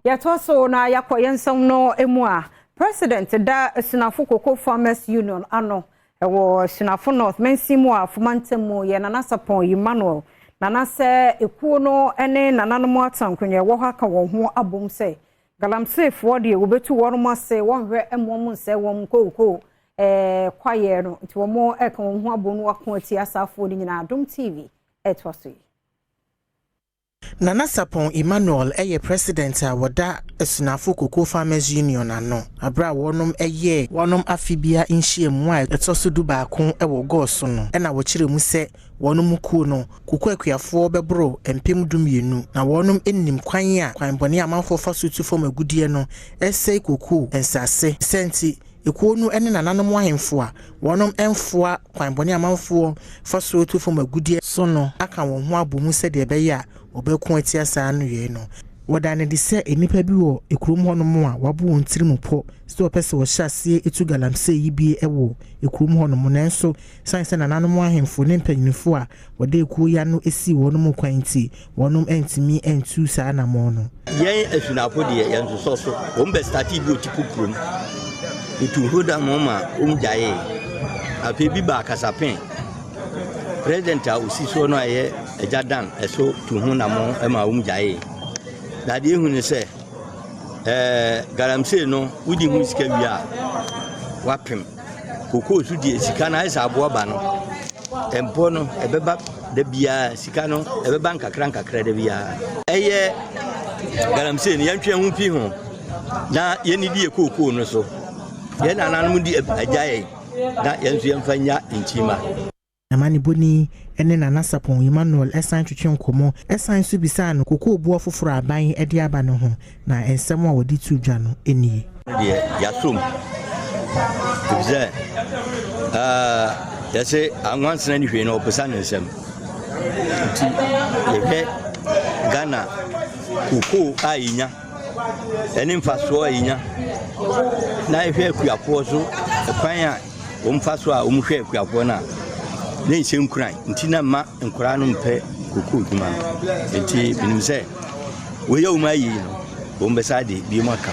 Yatoso na yakoyensam no emu a President da Asunafo Cocoa Farmers Union ano ewo Asunafo North mensimu a fumantemu ye nana sapon Emmanuel nana se ekuo no ene nananom atankwenya wo ha ka wo ho abom se galamsey fo de wobetu wo no ase won hwe emom nse won kokoko kwaye no nti wo mo eka wo ho abom no wako ati asafo ni nyina Adom TV etwaso Nana Sapon Emmanuel eye president a woda Asunafo Cocoa Farmers Union ano abra wonom eye wonom afibia nhyiemu a etoso du baako ewo goso no na wo kire mu se wonom kuo no kuku akuafo bebro empem dumienu na wonom ennim kwan a kwan bone amanfo fa so tu fom agudie no esei kuku ensase senti ekuo nu ene nananom ahemfo a wonom emfoa kwan bone amanfo fa so tu fom agudie so no aka won ho abomu se de be ya obekun atiasa anu ye no wodane de se enipa bi wo ekurum ho no mo a wabo won tirim po so opese wo hyase etu galamsey yibi ewo ekurum ho no mo nanso sanse nananom ahemfo ne mpanyinfo a wode ekuo ya no esi wonom kwanti wonom entimi entu sa na mo no yen Asunafo de yen so so wo mbe start bi otipu kurum etu hoda moma jaye afi bi ba kasapen President a usi so no aye ejadan eso tu hu na mo ema jaye da de hu ni se galamsey no wudi hu sika wi a wapem koko su die sika na isa abo ba no empo no ebeba da bia sika no ebeba nkakra da bia eye galamsey ni yantwe hu pi ho na yeni die koko no so ye na nanom di ajaye na yensu yemfanya ntima Amani boni ene Nana Sapon Emmanuel esan twetwe nkomo esan so bisa no kokoo buo foforo aban ede aba no ho na ensem a wodi tu dwa no enie de yasom bize yase anwansena ni hwe no opesa nsem ti yeke Ghana kokoo ayinya ene mfaso ayinya na ehwe akuafo so kwan a omfaso a omhwe akuafo na ne nsem kuran ntina ma nkora no mpe kokoo duma nti binim se wo ye umayi no bo mbesa de bi mo aka